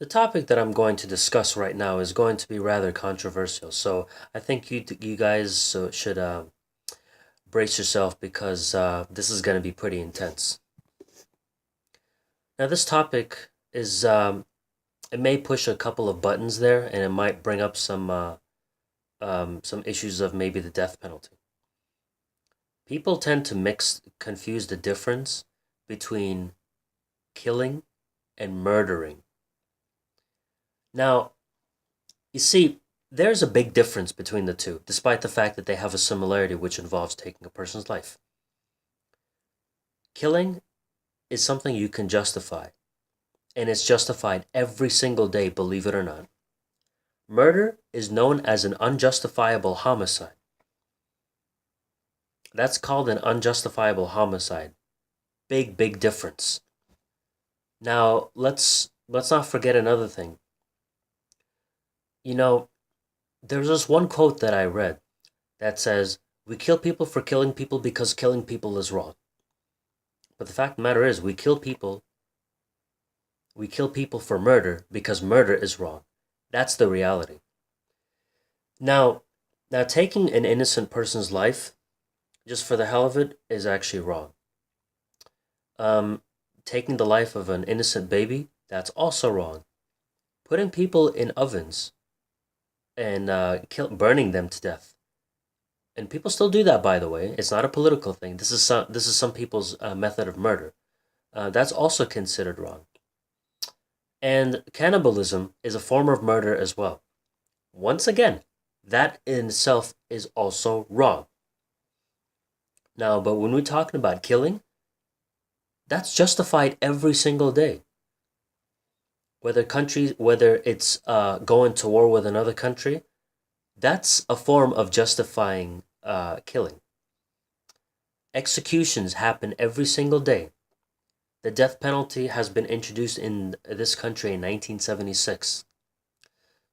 The topic that I'm going to discuss right now is going to be rather controversial, so I think you guys should brace yourself because this is going to be pretty intense. Now, this topic is it may push a couple of buttons there, and it might bring up some issues of maybe the death penalty. People tend to confuse the difference between killing and murdering. Now, you see, there's a big difference between the two, despite the fact that they have a similarity which involves taking a person's life. Killing is something you can justify, and it's justified every single day, believe it or not. Murder is known as an unjustifiable homicide. That's called an unjustifiable homicide. Big, big difference. Now, let's not forget another thing. You know, there's this one quote that I read that says, "We kill people for killing people because killing people is wrong." But the fact of the matter is, we kill people for murder because murder is wrong. That's the reality. Now, now taking an innocent person's life just for the hell of it is actually wrong. Um, Taking the life of an innocent baby, that's also wrong. Putting people in ovens and burning them to death, and people still do that. By the way, it's not a political thing. This is some people's method of murder. That's also considered wrong. And cannibalism is a form of murder as well. Once again, that in itself is also wrong. Now, but when we're talking about killing, that's justified every single day. Whether it's going to war with another country, that's a form of justifying killing. Executions happen every single day. The death penalty has been introduced in this country in 1976.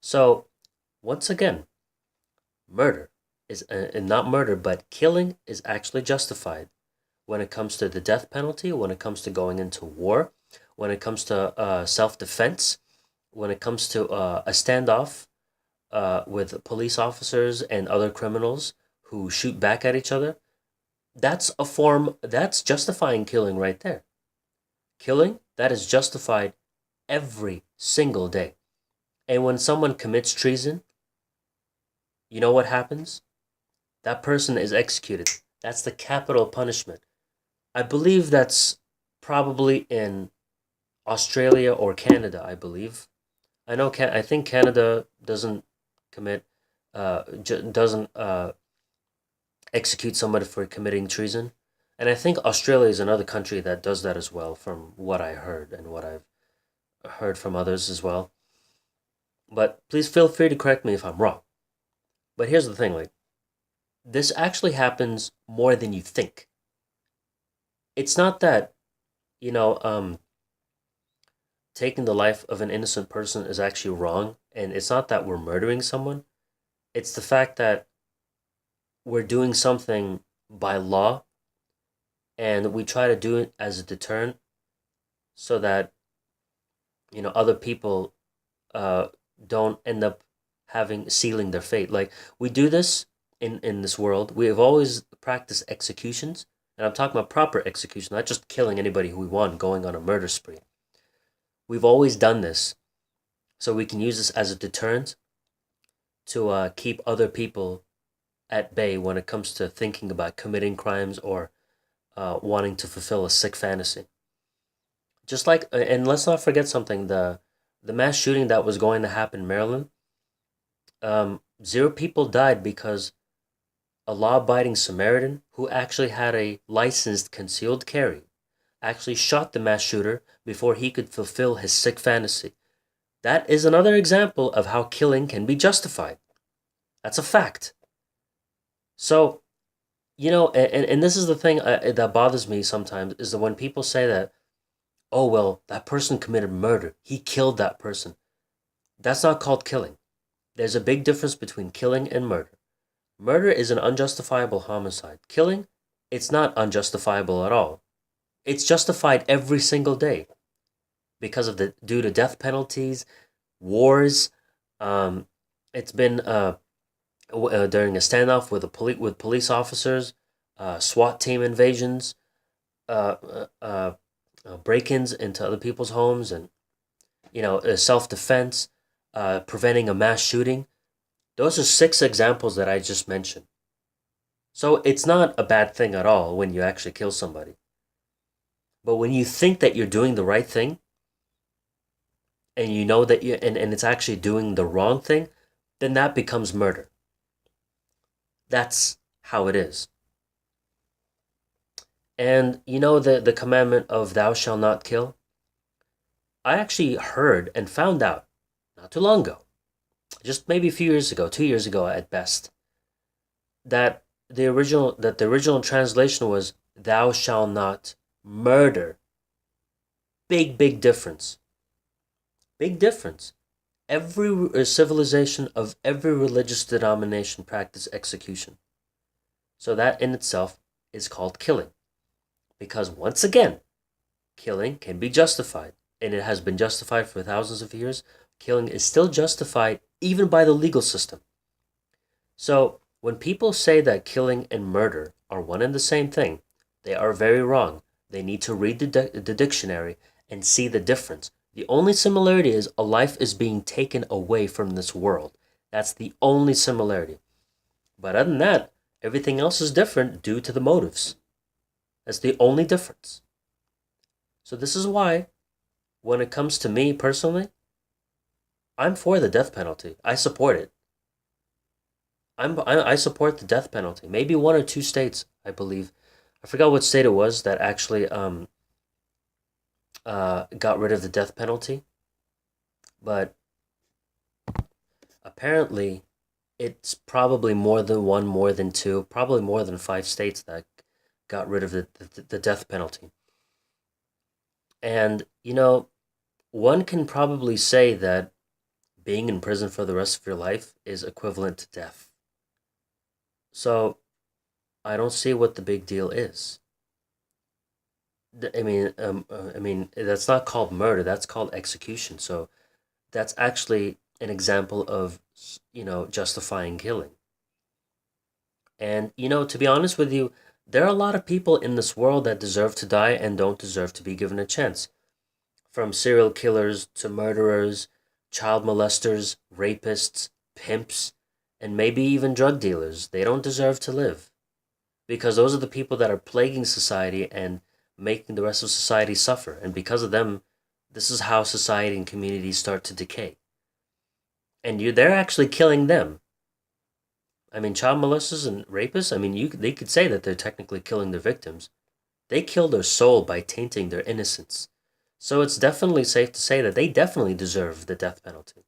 So, once again, murder is not murder, but killing is actually justified when it comes to the death penalty, when it comes to going into war, when it comes to self defense, when it comes to a standoff with police officers and other criminals who shoot back at each other. That's justifying killing right there. Killing, that is justified every single day. And when someone commits treason, you know what happens? That person is executed. That's the capital punishment. I believe that's probably in Australia or Canada, I believe. I think Canada doesn't commit doesn't execute somebody for committing treason. And I think Australia is another country that does that as well, from what I heard and what I've heard from others as well. But please feel free to correct me if I'm wrong. But here's the thing, like, this actually happens more than you think. It's not that, you know, taking the life of an innocent person is actually wrong, and it's not that we're murdering someone. It's the fact that we're doing something by law, and we try to do it as a deterrent so that, other people uh, don't end up having sealing their fate. Like, we do this in this world. We have always practiced executions, and I'm talking about proper execution, not just killing anybody who we want, going on a murder spree. We've always done this so we can use this as a deterrent to keep other people at bay when it comes to thinking about committing crimes or wanting to fulfill a sick fantasy. Just like, and let's not forget something: the mass shooting that was going to happen in Maryland. Zero people died because a law-abiding Samaritan who actually had a licensed concealed carry actually shot the mass shooter before he could fulfill his sick fantasy. That is another example of how killing can be justified. That's a fact. So, and this is the thing that bothers me sometimes is that when people say that, oh, well, that person committed murder, he killed that person. That's not called killing. There's a big difference between killing and murder. Murder is an unjustifiable homicide. Killing, it's not unjustifiable at all. It's justified every single day. because of the due to death penalties, wars. Um, it's been during a standoff with police officers, SWAT team invasions, uh, uh, uh, break-ins into other people's homes, and self-defense, preventing a mass shooting. Those are six examples that I just mentioned. So it's not a bad thing at all when you actually kill somebody. But when you think that you're doing the right thing, and you know that and it's actually doing the wrong thing, then that becomes murder. That's how it is. And the commandment of thou shalt not kill? I actually heard and found out not too long ago, just maybe a few years ago, 2 years ago at best, that the original translation was thou shalt not murder. Big, big difference. Big difference. Every civilization of every religious denomination practice execution. So that in itself is called killing. Because once again, killing can be justified. And it has been justified for thousands of years. Killing is still justified even by the legal system. So when people say that killing and murder are one and the same thing, they are very wrong. They need to read the dictionary and see the difference. The only similarity is a life is being taken away from this world. That's the only similarity. But other than that, everything else is different due to the motives. That's the only difference. So this is why, when it comes to me personally, I'm for the death penalty. I support it. I support the death penalty. Maybe one or two states, I believe. I forgot what state it was that actually got rid of the death penalty, but apparently it's probably more than one, more than two, probably more than 5 states that got rid of the death penalty. And one can probably say that being in prison for the rest of your life is equivalent to death. So I don't see what the big deal is. I mean, that's not called murder. That's called execution. So that's actually an example of, justifying killing. And to be honest with you, there are a lot of people in this world that deserve to die and don't deserve to be given a chance. From serial killers to murderers, child molesters, rapists, pimps, and maybe even drug dealers. They don't deserve to live because those are the people that are plaguing society and making the rest of society suffer. And because of them, this is how society and communities start to decay. And they're actually killing them. I mean, child molesters and rapists, I mean, they could say that they're technically killing their victims. They kill their soul by tainting their innocence. So it's definitely safe to say that they definitely deserve the death penalty.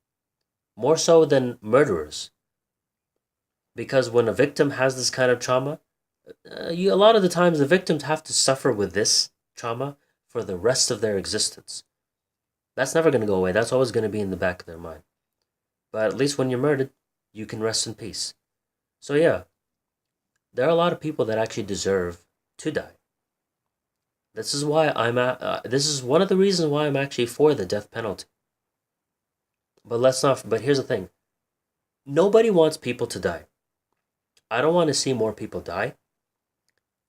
More so than murderers. Because when a victim has this kind of trauma, a lot of the times the victims have to suffer with this trauma for the rest of their existence. That's never going to go away. That's always going to be in the back of their mind. But at least when you're murdered, you can rest in peace. So yeah, there are a lot of people that actually deserve to die. This is why this is one of the reasons why I'm actually for the death penalty. But let's not. But here's the thing: nobody wants people to die. I don't want to see more people die.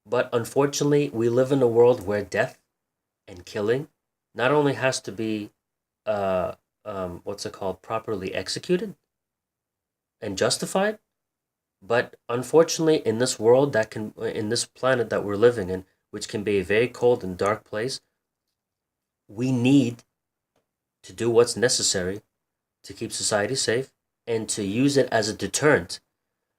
But unfortunately, we live in a world where death and killing not only has to be, what's it called, properly executed and justified, but unfortunately, in this world in this planet that we're living in, which can be a very cold and dark place, we need to do what's necessary to keep society safe and to use it as a deterrent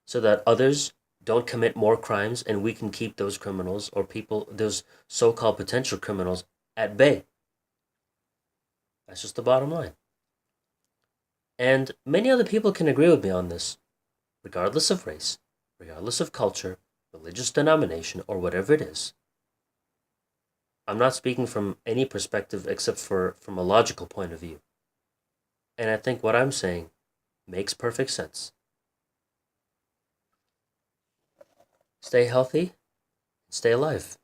so that others don't commit more crimes and we can keep those criminals or people, those so called potential criminals, at bay. That's just the bottom line. And many other people can agree with me on this, regardless of race, regardless of culture, religious denomination, or whatever it is. I'm not speaking from any perspective except from a logical point of view. And I think what I'm saying makes perfect sense. Stay healthy, stay alive.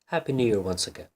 Happy New Year once again.